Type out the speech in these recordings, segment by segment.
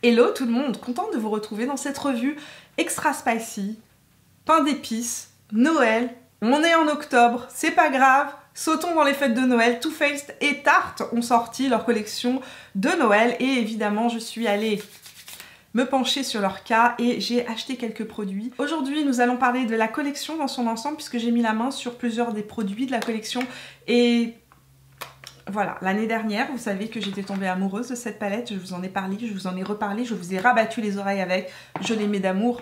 Hello tout le monde, contente de vous retrouver dans cette revue extra spicy, pain d'épices, Noël. On est en octobre, c'est pas grave, sautons dans les fêtes de Noël. Too Faced et Tarte ont sorti leur collection de Noël et évidemment je suis allée me pencher sur leur cas et j'ai acheté quelques produits. Aujourd'hui nous allons parler de la collection dans son ensemble puisque j'ai mis la main sur plusieurs des produits de la collection et voilà, l'année dernière, vous savez que j'étais tombée amoureuse de cette palette, je vous en ai parlé, je vous en ai reparlé, je vous ai rabattu les oreilles avec, je l'aimais d'amour.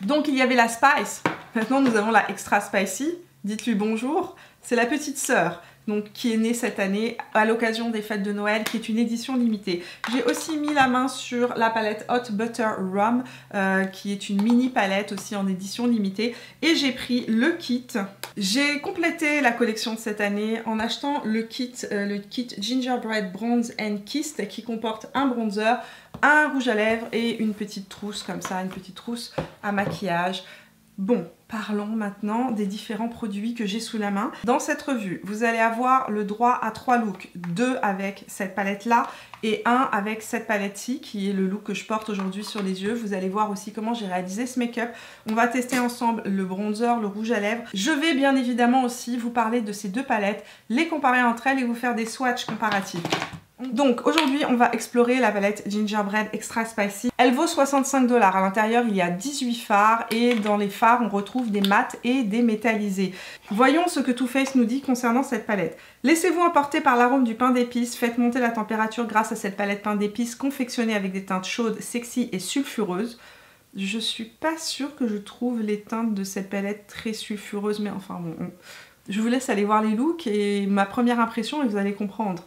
Donc il y avait la Spice, maintenant nous avons la Extra Spicy, dites-lui bonjour, c'est la petite sœur. Donc, qui est née cette année à l'occasion des fêtes de Noël, qui est une édition limitée. J'ai aussi mis la main sur la palette Hot Butter Rum, qui est une mini palette aussi en édition limitée. Et j'ai pris le kit. J'ai complété la collection de cette année en achetant le kit Gingerbread Bronze and Kissed, qui comporte un bronzer, un rouge à lèvres et une petite trousse comme ça, une petite trousse à maquillage. Bon, parlons maintenant des différents produits que j'ai sous la main. Dans cette revue, vous allez avoir le droit à 3 looks. 2 avec cette palette-là et 1 avec cette palette-ci, qui est le look que je porte aujourd'hui sur les yeux. Vous allez voir aussi comment j'ai réalisé ce make-up. On va tester ensemble le bronzer, le rouge à lèvres. Je vais bien évidemment aussi vous parler de ces deux palettes, les comparer entre elles et vous faire des swatchs comparatifs. Donc aujourd'hui on va explorer la palette Gingerbread Extra Spicy. Elle vaut 65 $. À l'intérieur il y a 18 fards et dans les fards on retrouve des mats et des métallisés. Voyons ce que Too Faced nous dit concernant cette palette. Laissez-vous emporter par l'arôme du pain d'épices, faites monter la température grâce à cette palette pain d'épices confectionnée avec des teintes chaudes, sexy et sulfureuses. Je suis pas sûre que je trouve les teintes de cette palette très sulfureuses, mais enfin bon... Je vous laisse aller voir les looks et ma première impression et vous allez comprendre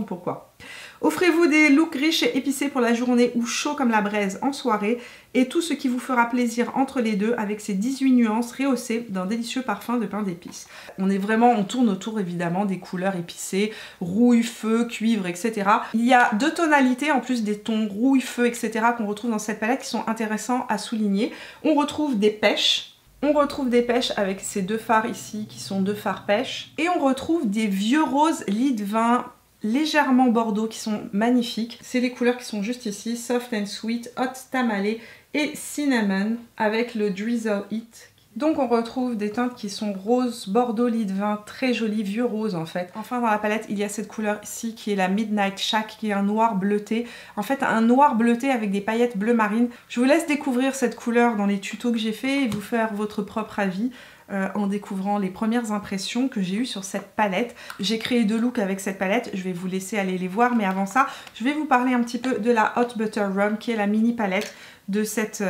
pourquoi. Offrez-vous des looks riches et épicés pour la journée ou chaud comme la braise en soirée et tout ce qui vous fera plaisir entre les deux avec ces 18 nuances rehaussées d'un délicieux parfum de pain d'épices. On tourne autour évidemment des couleurs épicées, rouille, feu, cuivre, etc. Il y a 2 tonalités en plus des tons rouille, feu, etc. qu'on retrouve dans cette palette qui sont intéressants à souligner. On retrouve des pêches. On retrouve des pêches avec ces 2 fards ici qui sont 2 fards pêche. Et on retrouve des vieux roses lit de vin légèrement bordeaux qui sont magnifiques. C'est les couleurs qui sont juste ici, Soft and Sweet, Hot Tamale et Cinnamon avec le Drizzle Heat. Donc on retrouve des teintes qui sont rose, bordeaux, lit de vin, très joli, vieux rose en fait. Enfin dans la palette il y a cette couleur ici qui est la Midnight Shack, qui est un noir bleuté. En fait un noir bleuté avec des paillettes bleu marine. Je vous laisse découvrir cette couleur dans les tutos que j'ai fait et vous faire votre propre avis. En découvrant les premières impressions que j'ai eues sur cette palette. J'ai créé 2 looks avec cette palette, je vais vous laisser aller les voir, mais avant ça, je vais vous parler un petit peu de la Hot Butter Rum, qui est la mini palette de cette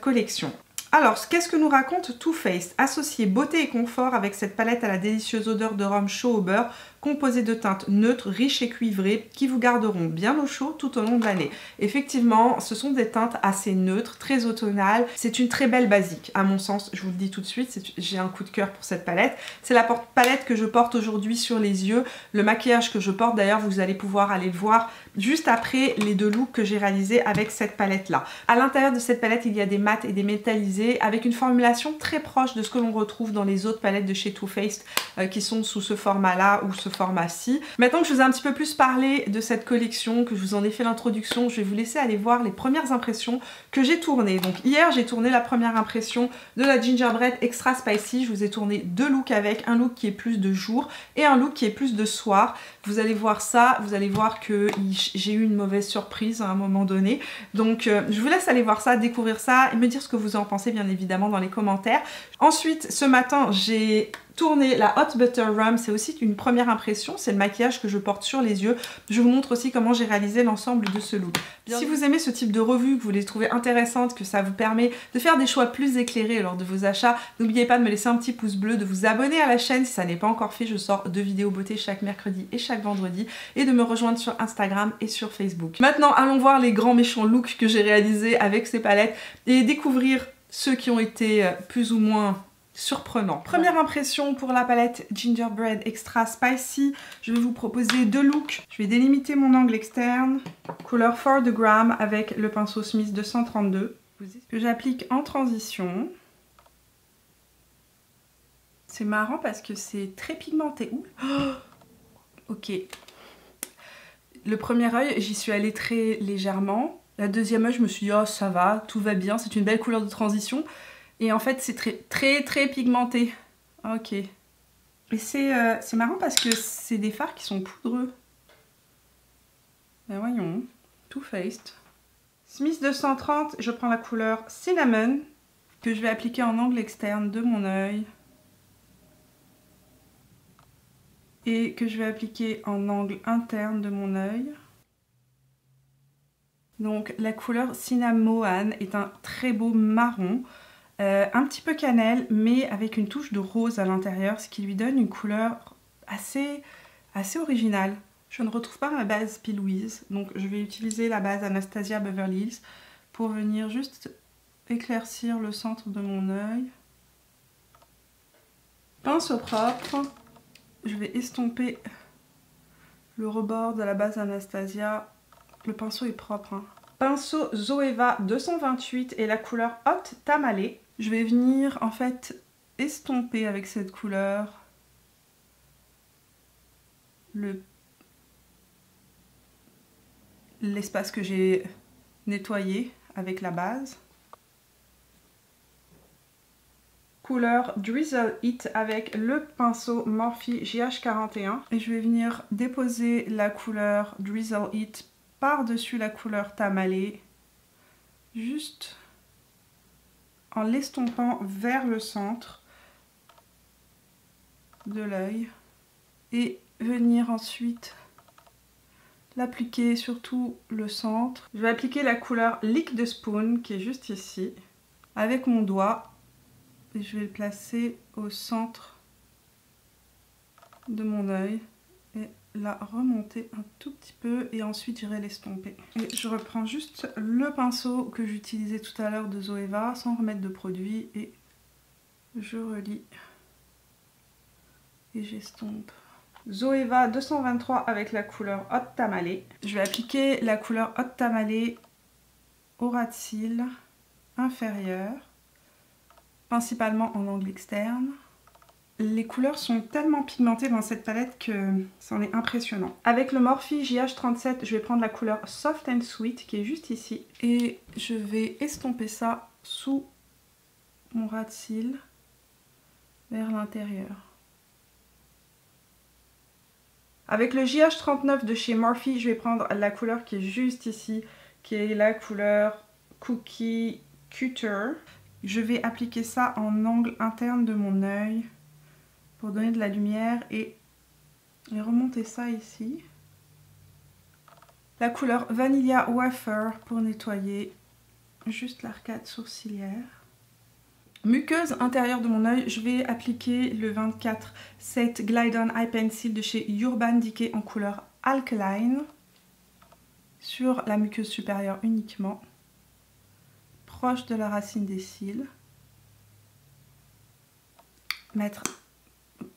collection. Alors, qu'est-ce que nous raconte Too Faced? Associer beauté et confort avec cette palette à la délicieuse odeur de rhum chaud au beurre, composée de teintes neutres, riches et cuivrées, qui vous garderont bien au chaud tout au long de l'année. Effectivement, ce sont des teintes assez neutres, très automnales. C'est une très belle basique, à mon sens, je vous le dis tout de suite, j'ai un coup de cœur pour cette palette. C'est la palette que je porte aujourd'hui sur les yeux. Le maquillage que je porte, d'ailleurs, vous allez pouvoir aller le voir juste après les 2 looks que j'ai réalisés avec cette palette-là. À l'intérieur de cette palette, il y a des mats et des métallisés, avec une formulation très proche de ce que l'on retrouve dans les autres palettes de chez Too Faced qui sont sous ce format-là ou ce format-ci. Maintenant que je vous ai un petit peu plus parlé de cette collection, que je vous en ai fait l'introduction, je vais vous laisser aller voir les premières impressions que j'ai tournées. Donc hier, j'ai tourné la première impression de la Gingerbread Extra Spicy. Je vous ai tourné 2 looks avec, un look qui est plus de jour et un look qui est plus de soir. Vous allez voir ça, vous allez voir que j'ai eu une mauvaise surprise à un moment donné. Donc je vous laisse aller voir ça, découvrir ça et me dire ce que vous en pensez bien évidemment dans les commentaires. Ensuite, ce matin, j'ai tourné la Hot Butter Rum, c'est aussi une première impression, c'est le maquillage que je porte sur les yeux. Je vous montre aussi comment j'ai réalisé l'ensemble de ce look. Si vous aimez ce type de revue, que vous les trouvez intéressantes, que ça vous permet de faire des choix plus éclairés lors de vos achats, n'oubliez pas de me laisser un petit pouce bleu, de vous abonner à la chaîne si ça n'est pas encore fait. Je sors 2 vidéos beauté chaque mercredi et chaque vendredi et de me rejoindre sur Instagram et sur Facebook. Maintenant, allons voir les grands méchants looks que j'ai réalisés avec ces palettes et découvrir ceux qui ont été plus ou moins surprenant. Première impression pour la palette Gingerbread Extra Spicy. Je vais vous proposer 2 looks. Je vais délimiter mon angle externe, couleur For the Gram avec le pinceau Smith 232 que j'applique en transition. C'est marrant parce que c'est très pigmenté. Ouh. Oh, ok. Le premier œil, j'y suis allée très légèrement. La deuxième œil, je me suis dit, oh ça va, tout va bien, c'est une belle couleur de transition. Et en fait, c'est très pigmenté. Ok. Et c'est marrant parce que c'est des fards qui sont poudreux. Ben voyons, Too Faced. Smith 230, je prends la couleur Cinnamon, que je vais appliquer en angle externe de mon œil. Et que je vais appliquer en angle interne de mon œil. Donc la couleur Cinnamon est un très beau marron, un petit peu cannelle, mais avec une touche de rose à l'intérieur, ce qui lui donne une couleur assez originale. Je ne retrouve pas ma base P. Louise, donc je vais utiliser la base Anastasia Beverly Hills pour venir juste éclaircir le centre de mon œil. Pinceau propre, je vais estomper le rebord de la base Anastasia. Le pinceau est propre. Hein. Pinceau Zoeva 228 et la couleur Hot Tamale. Je vais venir en fait estomper avec cette couleur l'espace que j'ai nettoyé avec la base. Couleur Drizzle It avec le pinceau Morphe GH41. Et je vais venir déposer la couleur Drizzle It par-dessus la couleur Tamale, juste en l'estompant vers le centre de l'œil et venir ensuite l'appliquer sur tout le centre. Je vais appliquer la couleur Lick the Spoon qui est juste ici avec mon doigt et je vais le placer au centre de mon œil et la remonter un tout petit peu et ensuite j'irai l'estomper. Et je reprends juste le pinceau que j'utilisais tout à l'heure de Zoeva sans remettre de produit et je relie et j'estompe. Zoeva 223 avec la couleur Hot Tamale. Je vais appliquer la couleur Hot Tamale au ras de cils inférieur, principalement en angle externe. Les couleurs sont tellement pigmentées dans cette palette que c'en est impressionnant. Avec le Morphe GH37, je vais prendre la couleur Soft and Sweet qui est juste ici. Et je vais estomper ça sous mon ras de cils vers l'intérieur. Avec le GH39 de chez Morphe, je vais prendre la couleur qui est juste ici, qui est la couleur Cookie Cutter. Je vais appliquer ça en angle interne de mon œil pour donner de la lumière et remonter ça ici. La couleur Vanilla Wafer pour nettoyer juste l'arcade sourcilière. Muqueuse intérieure de mon œil, je vais appliquer le 24 Set Glide On Eye Pencil de chez Urban Decay en couleur Alkaline sur la muqueuse supérieure uniquement, proche de la racine des cils. Mettre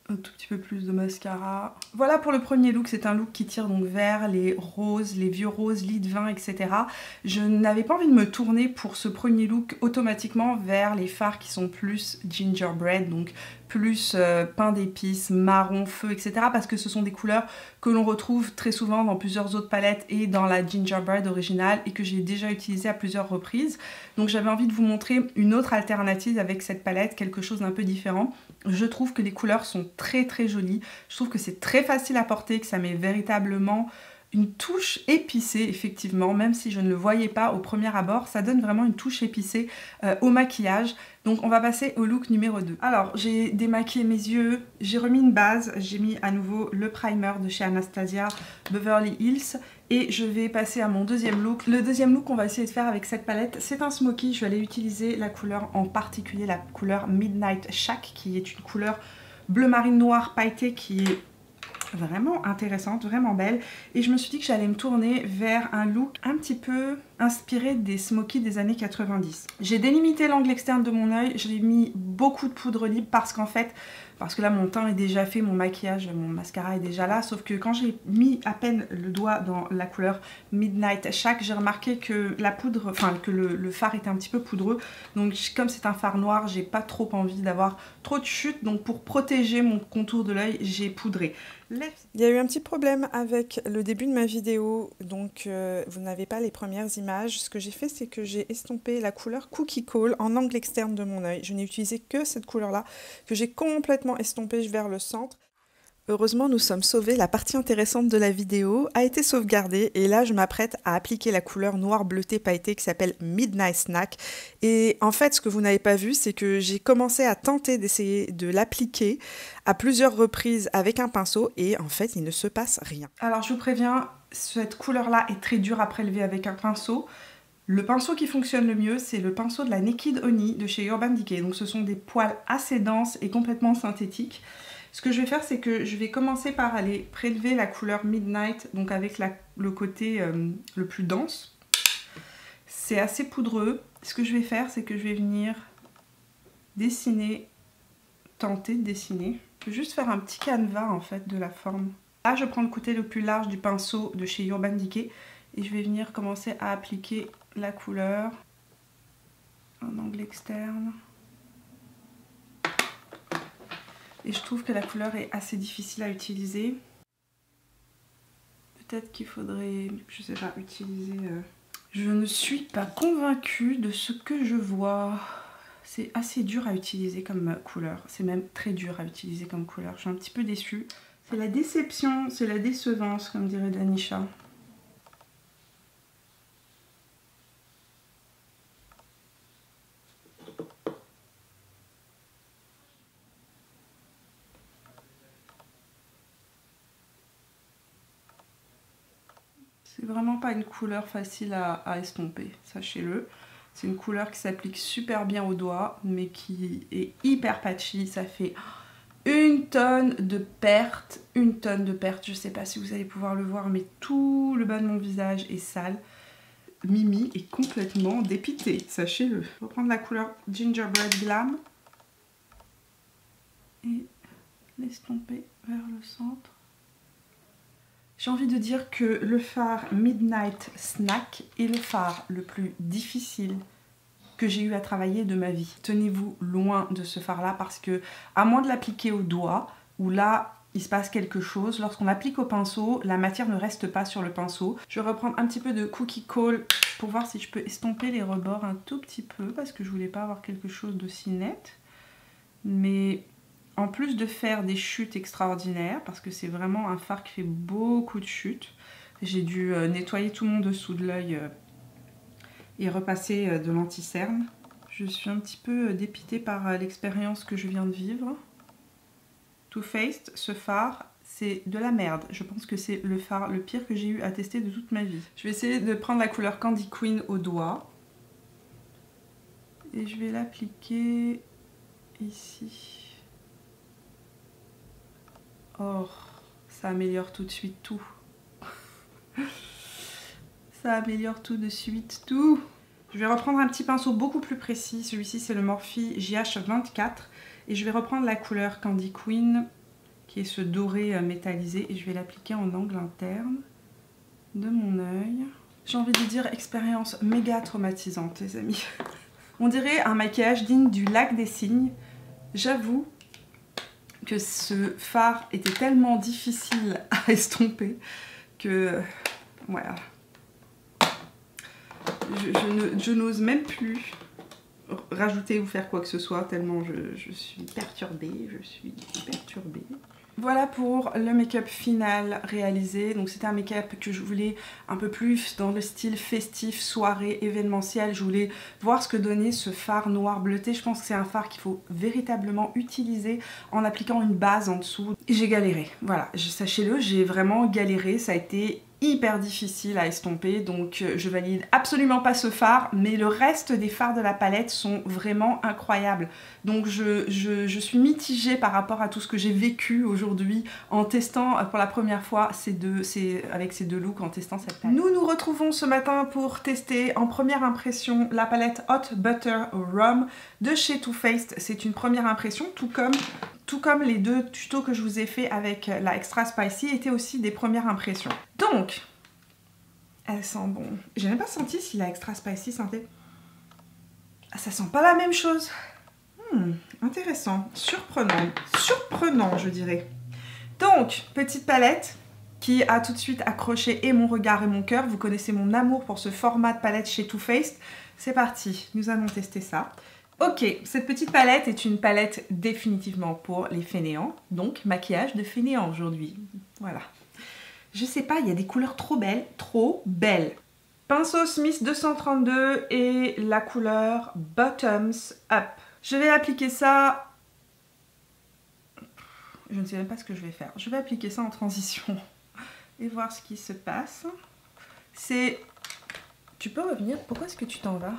un tout petit peu plus de mascara. Voilà pour le premier look, c'est un look qui tire donc vers les roses, les vieux roses, lit de vin, etc. Je n'avais pas envie de me tourner pour ce premier look automatiquement vers les fards qui sont plus gingerbread, donc plus pain d'épices, marron, feu, etc. parce que ce sont des couleurs que l'on retrouve très souvent dans plusieurs autres palettes et dans la gingerbread originale et que j'ai déjà utilisée à plusieurs reprises. Donc j'avais envie de vous montrer une autre alternative avec cette palette, quelque chose d'un peu différent. Je trouve que les couleurs sont très jolies, je trouve que c'est très facile à porter, que ça met véritablement une touche épicée effectivement, même si je ne le voyais pas au premier abord, ça donne vraiment une touche épicée au maquillage. Donc on va passer au look numéro 2. Alors j'ai démaquillé mes yeux, j'ai remis une base, j'ai mis à nouveau le primer de chez Anastasia Beverly Hills et je vais passer à mon deuxième look. Le deuxième look qu'on va essayer de faire avec cette palette, c'est un smoky. Je vais aller utiliser la couleur en particulier, la couleur Midnight Shack qui est une couleur bleu marine noir pailleté qui est vraiment intéressante, vraiment belle, et je me suis dit que j'allais me tourner vers un look un petit peu inspiré des smokies des années 90. J'ai délimité l'angle externe de mon œil, j'ai mis beaucoup de poudre libre parce que là mon teint est déjà fait, mon maquillage, mon mascara est déjà là, sauf que quand j'ai mis à peine le doigt dans la couleur Midnight Shack, j'ai remarqué que la poudre, que le fard était un petit peu poudreux, donc comme c'est un fard noir, j'ai pas trop envie d'avoir trop de chute, donc pour protéger mon contour de l'œil, j'ai poudré. Il y a eu un petit problème avec le début de ma vidéo, donc vous n'avez pas les premières images l'image, ce que j'ai fait, c'est que j'ai estompé la couleur Cookie Call en angle externe de mon œil. Je n'ai utilisé que cette couleur-là, que j'ai complètement estompée vers le centre. Heureusement, nous sommes sauvés, la partie intéressante de la vidéo a été sauvegardée et là je m'apprête à appliquer la couleur noir bleuté pailleté qui s'appelle Midnight Snack. Et en fait, ce que vous n'avez pas vu, c'est que j'ai commencé à tenter d'essayer de l'appliquer à plusieurs reprises avec un pinceau et en fait il ne se passe rien. Alors je vous préviens, cette couleur-là est très dure à prélever avec un pinceau. Le pinceau qui fonctionne le mieux, c'est le pinceau de la Naked Honey de chez Urban Decay. Donc ce sont des poils assez denses et complètement synthétiques. Ce que je vais faire, c'est que je vais commencer par aller prélever la couleur Midnight, donc avec le côté le plus dense. C'est assez poudreux. Ce que je vais faire, c'est que je vais venir dessiner, tenter de dessiner. Je vais juste faire un petit canevas en fait de la forme. Là, je prends le côté le plus large du pinceau de chez Urban Decay et je vais venir commencer à appliquer la couleur en angle externe. Et je trouve que la couleur est assez difficile à utiliser. Peut-être qu'il faudrait, je sais pas, utiliser... Je ne suis pas convaincue de ce que je vois. C'est assez dur à utiliser comme couleur. C'est même très dur à utiliser comme couleur. Je suis un petit peu déçue. C'est la déception, c'est la décevance, comme dirait Danisha. C'est vraiment pas une couleur facile à estomper, sachez-le. C'est une couleur qui s'applique super bien au doigt, mais qui est hyper patchy. Ça fait une tonne de pertes, Je sais pas si vous allez pouvoir le voir, mais tout le bas de mon visage est sale. Mimi est complètement dépitée, sachez-le. Je vais reprendre la couleur Gingerbread Glam et l'estomper vers le centre. J'ai envie de dire que le fard Midnight Snack est le fard le plus difficile que j'ai eu à travailler de ma vie. Tenez-vous loin de ce fard là parce que, à moins de l'appliquer au doigt, où là il se passe quelque chose, lorsqu'on l'applique au pinceau, la matière ne reste pas sur le pinceau. Je vais reprendre un petit peu de Cookie Call pour voir si je peux estomper les rebords un tout petit peu parce que je voulais pas avoir quelque chose d'aussi net. Mais en plus de faire des chutes extraordinaires, parce que c'est vraiment un fard qui fait beaucoup de chutes, j'ai dû nettoyer tout mon dessous de l'œil et repasser de l'anti-cerne. Je suis un petit peu dépitée par l'expérience que je viens de vivre. Too Faced, ce fard, c'est de la merde. Je pense que c'est le fard le pire que j'ai eu à tester de toute ma vie. Je vais essayer de prendre la couleur Candy Queen au doigt. Et je vais l'appliquer ici. Oh, ça améliore tout de suite tout. Ça améliore tout de suite tout. Je vais reprendre un petit pinceau beaucoup plus précis. Celui-ci, c'est le Morphe JH24. Et je vais reprendre la couleur Candy Queen, qui est ce doré métallisé. Et je vais l'appliquer en angle interne de mon œil. J'ai envie de dire expérience méga traumatisante, les amis. On dirait un maquillage digne du lac des cygnes. J'avoue que ce fard était tellement difficile à estomper que voilà. Je n'ose même plus rajouter ou faire quoi que ce soit tellement je suis perturbée, Voilà pour le make-up final réalisé. Donc c'était un make-up que je voulais un peu plus dans le style festif, soirée, événementiel. Je voulais voir ce que donnait ce fard noir bleuté. Je pense que c'est un fard qu'il faut véritablement utiliser en appliquant une base en dessous. Et j'ai galéré, voilà, sachez-le, j'ai vraiment galéré. Ça a été hyper difficile à estomper, donc je valide absolument pas ce fard, mais le reste des fards de la palette sont vraiment incroyables. Donc je suis mitigée par rapport à tout ce que j'ai vécu aujourd'hui en testant pour la première fois avec ces deux looks, en testant cette palette. Nous nous retrouvons ce matin pour tester en première impression la palette Hot Butter Rum de chez Too Faced. C'est une première impression, tout comme les deux tutos que je vous ai fait avec la Extra Spicy étaient aussi des premières impressions. Donc, elle sent bon. J'ai même pas senti si la Extra Spicy sentait... Ah, ça sent pas la même chose. Intéressant, surprenant, je dirais. Donc, petite palette qui a tout de suite accroché et mon regard et mon cœur. Vous connaissez mon amour pour ce format de palette chez Too Faced. C'est parti, nous allons tester ça. Ok, cette petite palette est une palette définitivement pour les fainéants, donc maquillage de fainéant aujourd'hui. Voilà. Je sais pas, il y a des couleurs trop belles, trop belles. Pinceau Smith 232 et la couleur Bottoms Up. Je vais appliquer ça... Je ne sais même pas ce que je vais faire. Je vais appliquer ça en transition et voir ce qui se passe. C'est... Tu peux revenir? Pourquoi est-ce que tu t'en vas?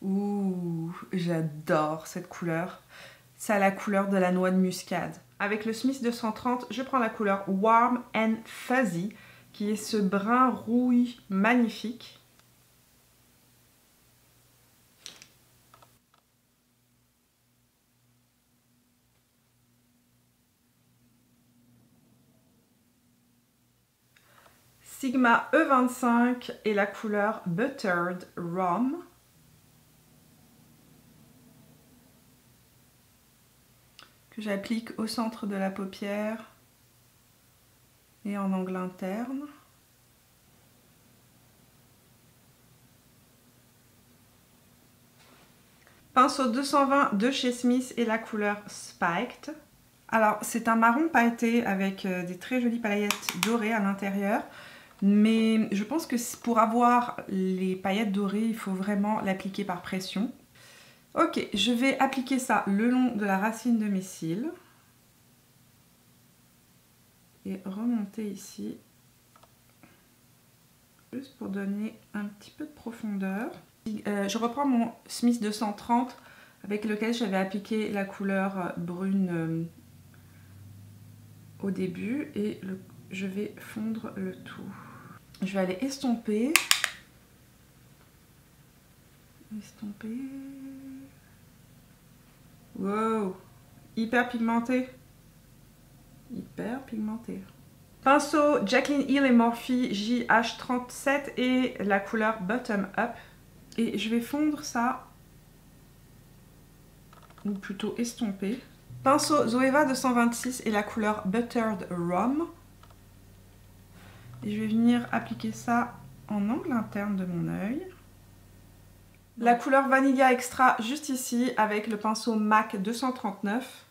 Ouh, j'adore cette couleur. Ça a la couleur de la noix de muscade. Avec le Smith 230, je prends la couleur Warm and Fuzzy, qui est ce brun rouille magnifique. Sigma E25 et la couleur Buttered Rum. Que j'applique au centre de la paupière et en angle interne. Pinceau 220 de chez Smith et la couleur Spiked. Alors c'est un marron pailleté avec des très jolies paillettes dorées à l'intérieur. Mais je pense que pour avoir les paillettes dorées, il faut vraiment l'appliquer par pression. Ok, je vais appliquer ça le long de la racine de mes cils. Et remonter ici. Juste pour donner un petit peu de profondeur. Je reprends mon Smith 230 avec lequel j'avais appliqué la couleur brune au début. Et je vais fondre le tout. Je vais aller estomper. Estomper. Wow, hyper pigmenté. Hyper pigmenté. Pinceau Jaclyn Hill et Morphe JH37 et la couleur Bottom Up. Et je vais fondre ça, ou plutôt estomper. Pinceau Zoeva 226 et la couleur Buttered Rum. Et je vais venir appliquer ça en angle interne de mon œil. La couleur Vanilla Extra juste ici avec le pinceau MAC 239.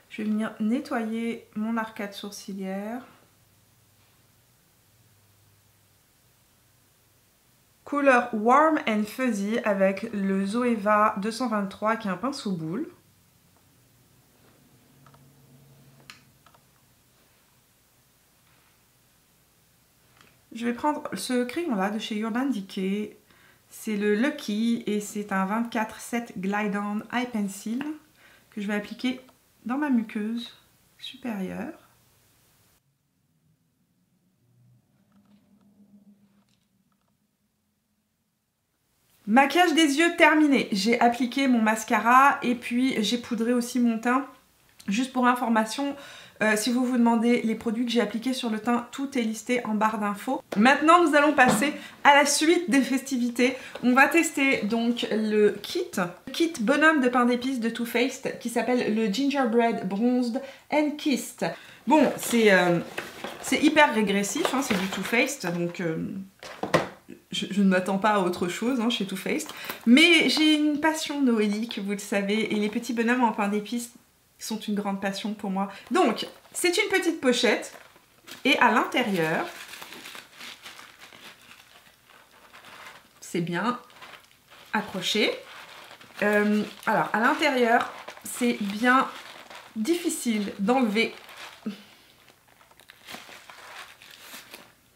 Je vais venir nettoyer mon arcade sourcilière. Couleur Warm and Fuzzy avec le Zoeva 223 qui est un pinceau boule. Je vais prendre ce crayon là de chez Urban Decay. C'est le Lucky et c'est un 24-7 Glide On Eye Pencil que je vais appliquer dans ma muqueuse supérieure. Maquillage des yeux terminé. J'ai appliqué mon mascara et puis j'ai poudré aussi mon teint. Juste pour information, si vous vous demandez les produits que j'ai appliqués sur le teint, tout est listé en barre d'infos. Maintenant, nous allons passer à la suite des festivités. On va tester donc le kit bonhomme de pain d'épices de Too Faced qui s'appelle le Gingerbread Bronzed and Kissed. Bon, c'est hyper régressif, hein, c'est du Too Faced, donc je ne m'attends pas à autre chose hein, chez Too Faced. Mais j'ai une passion noélique, vous le savez, et les petits bonhommes en pain d'épices sont une grande passion pour moi. Donc, c'est une petite pochette et à l'intérieur, c'est bien accroché. Alors, à l'intérieur, c'est bien difficile d'enlever.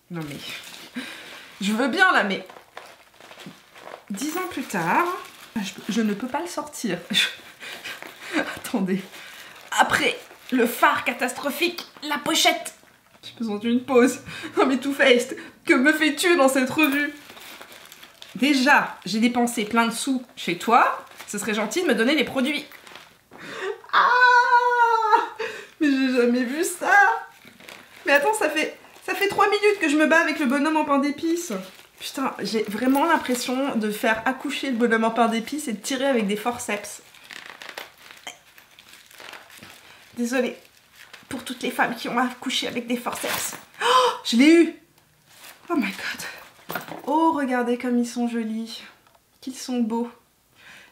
Non mais, je veux bien là, mais 10 ans plus tard, je ne peux pas le sortir. Attendez. Après le phare catastrophique, la pochette. J'ai besoin d'une pause. Non mais Too Faced, que me fais-tu dans cette revue? Déjà, j'ai dépensé plein de sous chez toi. Ce serait gentil de me donner les produits. Ah! Mais j'ai jamais vu ça. Mais attends, ça fait 3 minutes que je me bats avec le bonhomme en pain d'épices. Putain, j'ai vraiment l'impression de faire accoucher le bonhomme en pain d'épices et de tirer avec des forceps. Désolée. pour toutes les femmes qui ont accouché avec des forceps. Oh, je l'ai eu. Oh my god. Oh, regardez comme ils sont jolis. Qu'ils sont beaux.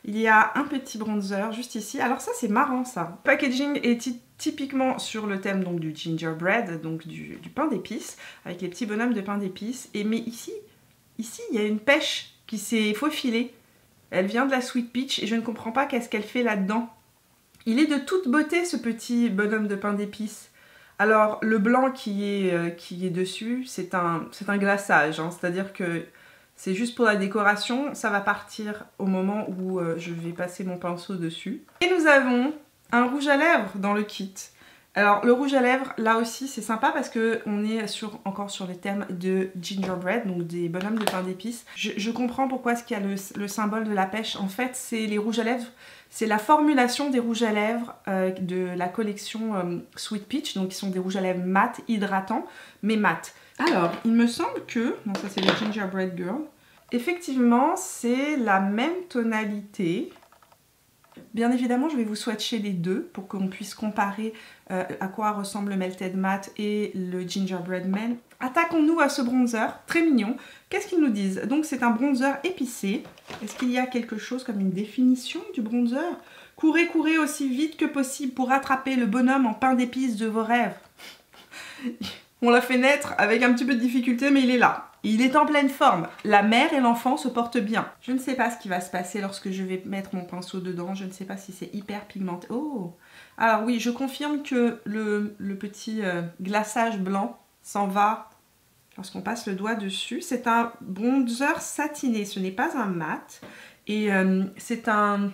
Il y a un petit bronzer juste ici. Alors ça, c'est marrant, ça. Le packaging est typiquement sur le thème donc, du gingerbread, donc du pain d'épices, avec les petits bonhommes de pain d'épices. Mais ici, il y a une pêche qui s'est faufilée. Elle vient de la Sweet Peach et je ne comprends pas qu'est-ce qu'elle fait là-dedans. Il est de toute beauté, ce petit bonhomme de pain d'épices. Alors, le blanc qui est dessus, c'est un glaçage, hein, c'est-à-dire que c'est juste pour la décoration, ça va partir au moment où je vais passer mon pinceau dessus. Et nous avons un rouge à lèvres dans le kit. Alors le rouge à lèvres, là aussi c'est sympa parce qu'on est encore sur les thèmes de gingerbread, donc des bonhommes de pain d'épices. Je comprends pourquoi est-ce qu'il y a le symbole de la pêche. En fait, c'est les rouges à lèvres, c'est la formulation des rouges à lèvres de la collection Sweet Peach, donc qui sont des rouges à lèvres mat, hydratants, mais mat. Alors, il me semble que, non ça c'est le Gingerbread Girl, effectivement c'est la même tonalité. Bien évidemment, je vais vous swatcher les deux pour qu'on puisse comparer à quoi ressemble le Melted Matte et le Gingerbread Man. Attaquons-nous à ce bronzer, très mignon. Qu'est-ce qu'ils nous disent? Donc c'est un bronzer épicé. Est-ce qu'il y a quelque chose comme une définition du bronzer? Courez, courez aussi vite que possible pour attraper le bonhomme en pain d'épices de vos rêves. On l'a fait naître avec un petit peu de difficulté, mais il est là. Il est en pleine forme. La mère et l'enfant se portent bien. Je ne sais pas ce qui va se passer lorsque je vais mettre mon pinceau dedans. Je ne sais pas si c'est hyper pigmenté. Oh! Alors oui, je confirme que le petit glaçage blanc s'en va lorsqu'on passe le doigt dessus. C'est un bronzer satiné. Ce n'est pas un mat. Et c'est un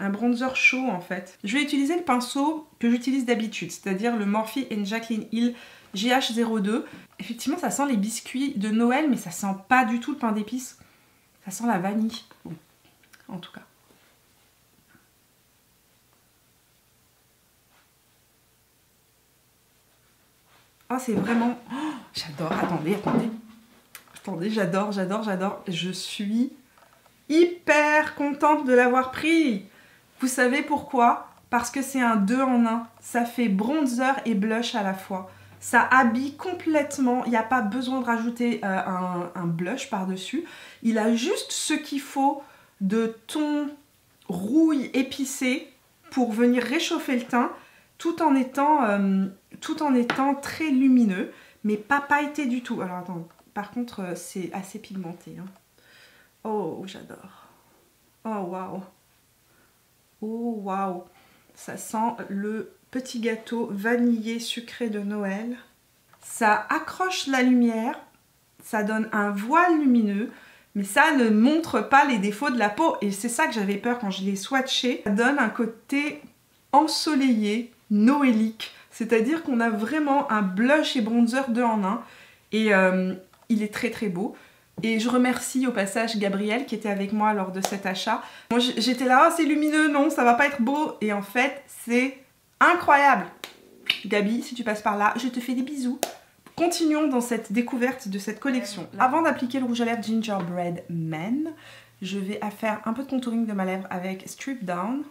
bronzer chaud en fait. Je vais utiliser le pinceau que j'utilise d'habitude, c'est-à-dire le Morphe & Jaclyn Hill GH02. Effectivement, ça sent les biscuits de Noël, mais ça sent pas du tout le pain d'épices. Ça sent la vanille. Bon, en tout cas. Oh, c'est vraiment... Oh, j'adore. Attendez. Attendez, j'adore. Je suis hyper contente de l'avoir pris. Vous savez pourquoi? Parce que c'est un 2 en 1. Ça fait bronzer et blush à la fois. Ça habille complètement, il n'y a pas besoin de rajouter un blush par-dessus. Il a juste ce qu'il faut de ton rouille épicé pour venir réchauffer le teint tout en étant très lumineux, mais pas pailleté du tout. Alors attends, par contre c'est assez pigmenté. Hein. Oh, j'adore. Oh, waouh. Oh, waouh. Ça sent le petit gâteau vanillé sucré de Noël. Ça accroche la lumière, ça donne un voile lumineux, mais ça ne montre pas les défauts de la peau. Et c'est ça que j'avais peur quand je l'ai swatché. Ça donne un côté ensoleillé, noélique. C'est-à-dire qu'on a vraiment un blush et bronzer 2 en 1. Et il est très très beau. Et je remercie au passage Gabrielle qui était avec moi lors de cet achat. Moi j'étais là, oh, c'est lumineux, non, ça va pas être beau. Et en fait, c'est incroyable. Gabi, si tu passes par là, je te fais des bisous. Continuons dans cette découverte de cette collection. Avant d'appliquer le rouge à lèvres Gingerbread Man, je vais faire un peu de contouring de ma lèvre avec Strip Down.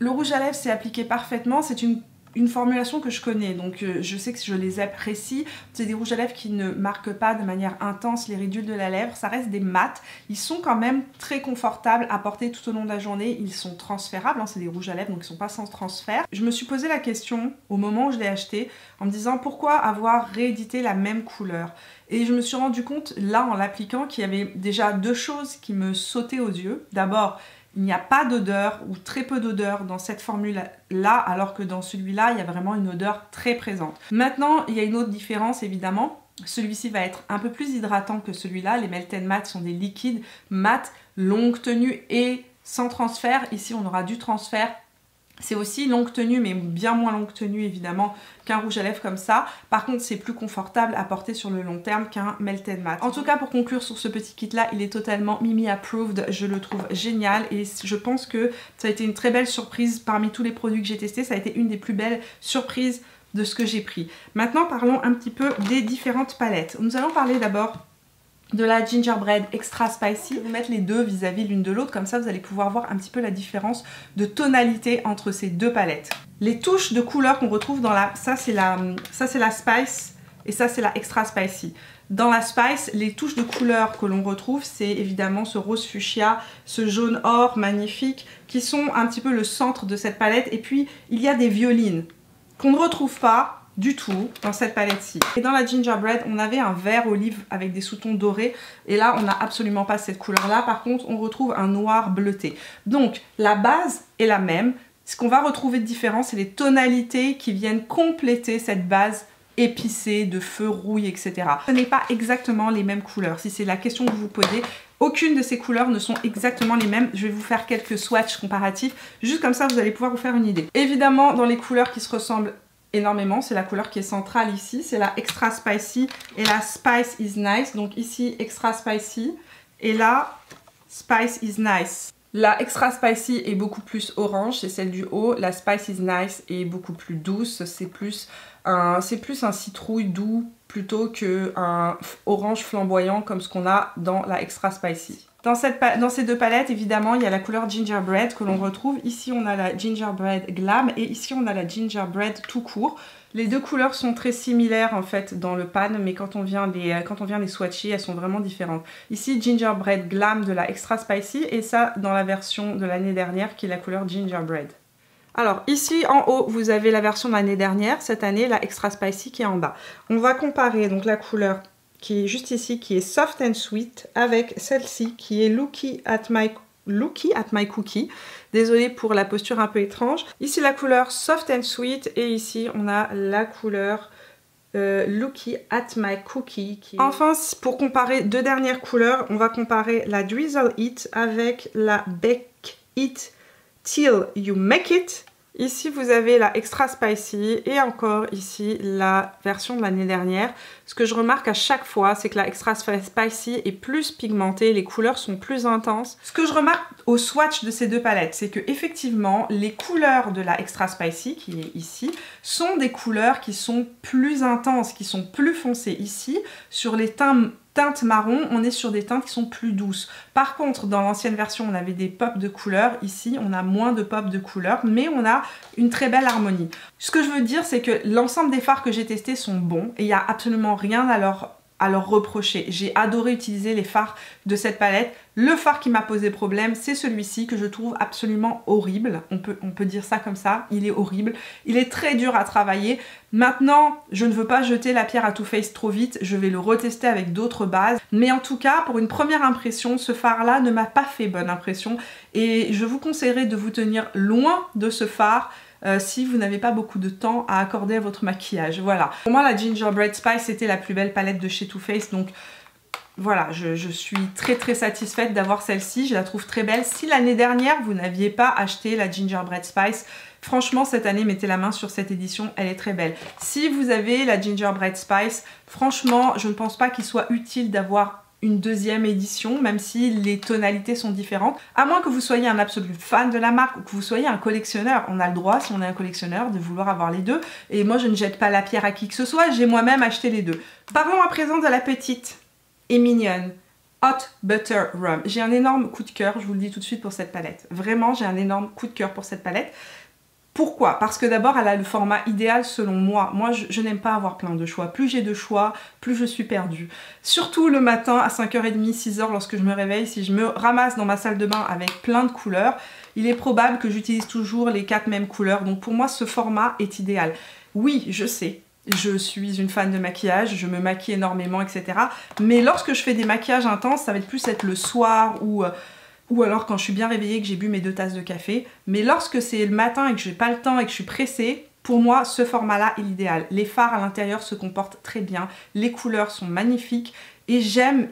Le rouge à lèvres s'est appliqué parfaitement, c'est une formulation que je connais, donc je sais que je les apprécie. C'est des rouges à lèvres qui ne marquent pas de manière intense les ridules de la lèvre, ça reste des mats. Ils sont quand même très confortables à porter tout au long de la journée, ils sont transférables, hein, c'est des rouges à lèvres donc ils sont pas sans transfert. Je me suis posé la question au moment où je l'ai acheté en me disant pourquoi avoir réédité la même couleur. Et je me suis rendu compte là en l'appliquant qu'il y avait déjà deux choses qui me sautaient aux yeux. D'abord, il n'y a pas d'odeur ou très peu d'odeur dans cette formule-là, alors que dans celui-là, il y a vraiment une odeur très présente. Maintenant, il y a une autre différence évidemment. Celui-ci va être un peu plus hydratant que celui-là. Les Melted Matte sont des liquides mat, longue tenue et sans transfert. Ici, on aura du transfert. C'est aussi longue tenue, mais bien moins longue tenue évidemment qu'un rouge à lèvres comme ça. Par contre, c'est plus confortable à porter sur le long terme qu'un Melted Matte. En tout cas, pour conclure sur ce petit kit là, il est totalement Mimi approved. Je le trouve génial et je pense que ça a été une très belle surprise parmi tous les produits que j'ai testés. Ça a été une des plus belles surprises de ce que j'ai pris. Maintenant, parlons un petit peu des différentes palettes. Nous allons parler d'abord de la Gingerbread Extra Spicy. Je vais vous mettre les deux vis-à-vis l'une de l'autre, comme ça vous allez pouvoir voir un petit peu la différence de tonalité entre ces deux palettes. Les touches de couleurs qu'on retrouve dans la... Ça c'est la Spice et ça c'est la Extra Spicy. Dans la Spice, les touches de couleurs que l'on retrouve, c'est évidemment ce rose fuchsia, ce jaune or magnifique, qui sont un petit peu le centre de cette palette. Et puis il y a des violines qu'on ne retrouve pas du tout dans cette palette-ci. Et dans la Gingerbread, on avait un vert olive avec des sous-tons dorés. Et là, on n'a absolument pas cette couleur-là. Par contre, on retrouve un noir bleuté. Donc, la base est la même. Ce qu'on va retrouver de différent, c'est les tonalités qui viennent compléter cette base épicée, de feu, rouille, etc. Ce n'est pas exactement les mêmes couleurs. Si c'est la question que vous vous posez, aucune de ces couleurs ne sont exactement les mêmes. Je vais vous faire quelques swatchs comparatifs. Juste comme ça, vous allez pouvoir vous faire une idée. Évidemment, dans les couleurs qui se ressemblent énormément, c'est la couleur qui est centrale ici, c'est la Extra Spicy et la Spice is Nice. Donc ici Extra Spicy et là Spice is Nice. La Extra Spicy est beaucoup plus orange, c'est celle du haut. La Spice is Nice est beaucoup plus douce, c'est plus un citrouille doux plutôt qu'un orange flamboyant comme ce qu'on a dans la Extra Spicy. Dans ces deux palettes, évidemment, il y a la couleur Gingerbread que l'on retrouve. Ici, on a la Gingerbread Glam et ici, on a la Gingerbread tout court. Les deux couleurs sont très similaires en fait dans le pan, mais quand on vient les swatcher, elles sont vraiment différentes. Ici, Gingerbread Glam de la Extra Spicy et ça dans la version de l'année dernière qui est la couleur Gingerbread. Alors ici en haut, vous avez la version de l'année dernière, cette année, la Extra Spicy qui est en bas. On va comparer donc la couleur qui est juste ici, qui est Soft and Sweet, avec celle-ci qui est Looky at my Cookie. Désolée pour la posture un peu étrange. Ici la couleur Soft and Sweet et ici on a la couleur Looky at my Cookie. Enfin, pour comparer deux dernières couleurs, on va comparer la Drizzle It avec la Bake It Till You Make It. Ici, vous avez la Extra Spicy et encore ici la version de l'année dernière. Ce que je remarque à chaque fois, c'est que la Extra Spicy est plus pigmentée, les couleurs sont plus intenses. Ce que je remarque au swatch de ces deux palettes, c'est que effectivement, les couleurs de la Extra Spicy, qui est ici, sont des couleurs qui sont plus intenses, qui sont plus foncées. Ici, sur les teintes marron, on est sur des teintes qui sont plus douces. Par contre, dans l'ancienne version, on avait des pops de couleurs. Ici, on a moins de pops de couleurs, mais on a une très belle harmonie. Ce que je veux dire, c'est que l'ensemble des fards que j'ai testés sont bons et il n'y a absolument rien à leur reprocher. J'ai adoré utiliser les fards de cette palette. Le fard qui m'a posé problème, c'est celui-ci que je trouve absolument horrible. On peut dire ça comme ça, il est horrible. Il est très dur à travailler. Maintenant, je ne veux pas jeter la pierre à Too Faced trop vite, je vais le retester avec d'autres bases. Mais en tout cas, pour une première impression, ce fard-là ne m'a pas fait bonne impression. Et je vous conseillerais de vous tenir loin de ce fard. Si vous n'avez pas beaucoup de temps à accorder à votre maquillage. Voilà. Pour moi, la Gingerbread Spice, c'était la plus belle palette de chez Too Faced. Donc voilà, je suis très satisfaite d'avoir celle-ci. Je la trouve très belle. Si l'année dernière, vous n'aviez pas acheté la Gingerbread Spice, franchement, cette année, mettez la main sur cette édition. Elle est très belle. Si vous avez la Gingerbread Spice, franchement, je ne pense pas qu'il soit utile d'avoir une deuxième édition, même si les tonalités sont différentes. À moins que vous soyez un absolu fan de la marque ou que vous soyez un collectionneur. On a le droit, si on est un collectionneur, de vouloir avoir les deux. Et moi, je ne jette pas la pierre à qui que ce soit. J'ai moi-même acheté les deux. Parlons à présent de la petite et mignonne Hot Butter Rum. J'ai un énorme coup de cœur, je vous le dis tout de suite, pour cette palette. Vraiment, j'ai un énorme coup de cœur pour cette palette. Pourquoi? Parce que d'abord, elle a le format idéal selon moi. Moi, je n'aime pas avoir plein de choix. Plus j'ai de choix, plus je suis perdue. Surtout le matin à 5h30, 6h, lorsque je me réveille, si je me ramasse dans ma salle de bain avec plein de couleurs, il est probable que j'utilise toujours les 4 mêmes couleurs. Donc pour moi, ce format est idéal. Oui, je sais. Je suis une fan de maquillage, je me maquille énormément, etc. Mais lorsque je fais des maquillages intenses, ça va plus être le soir ou alors quand je suis bien réveillée, que j'ai bu mes 2 tasses de café. Mais lorsque c'est le matin et que j'ai pas le temps et que je suis pressée, pour moi, ce format-là est l'idéal. Les fards à l'intérieur se comportent très bien, les couleurs sont magnifiques et j'aime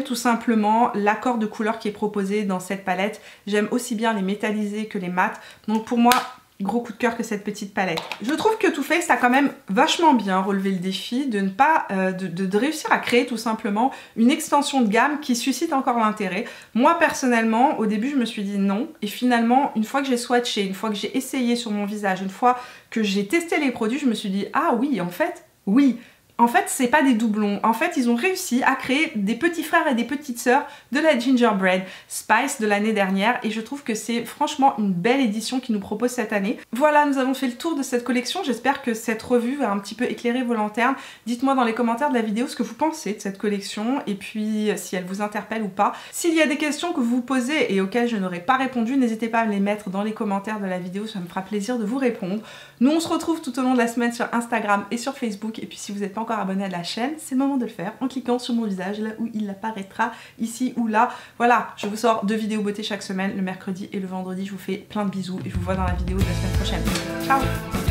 tout simplement l'accord de couleurs qui est proposé dans cette palette. J'aime aussi bien les métallisés que les mats. Donc pour moi, gros coup de cœur que cette petite palette. Je trouve que Too Faced a quand même vachement bien relevé le défi de ne pas de réussir à créer tout simplement une extension de gamme qui suscite encore l'intérêt. Moi personnellement, au début je me suis dit non, et finalement une fois que j'ai swatché, une fois que j'ai essayé sur mon visage, une fois que j'ai testé les produits, je me suis dit ah oui, en fait, oui. En fait, c'est pas des doublons. En fait, ils ont réussi à créer des petits frères et des petites sœurs de la Gingerbread Spice de l'année dernière. Et je trouve que c'est franchement une belle édition qu'ils nous proposent cette année. Voilà, nous avons fait le tour de cette collection. J'espère que cette revue va un petit peu éclairer vos lanternes. Dites-moi dans les commentaires de la vidéo ce que vous pensez de cette collection. Et puis, si elle vous interpelle ou pas. S'il y a des questions que vous vous posez et auxquelles je n'aurais pas répondu, n'hésitez pas à me les mettre dans les commentaires de la vidéo. Ça me fera plaisir de vous répondre. Nous, on se retrouve tout au long de la semaine sur Instagram et sur Facebook. Et puis, si vous n'êtes pas encore abonné à la chaîne, c'est le moment de le faire en cliquant sur mon visage là où il apparaîtra, ici ou là. Voilà, je vous sors 2 vidéos beauté chaque semaine, le mercredi et le vendredi. Je vous fais plein de bisous et je vous vois dans la vidéo de la semaine prochaine. Ciao!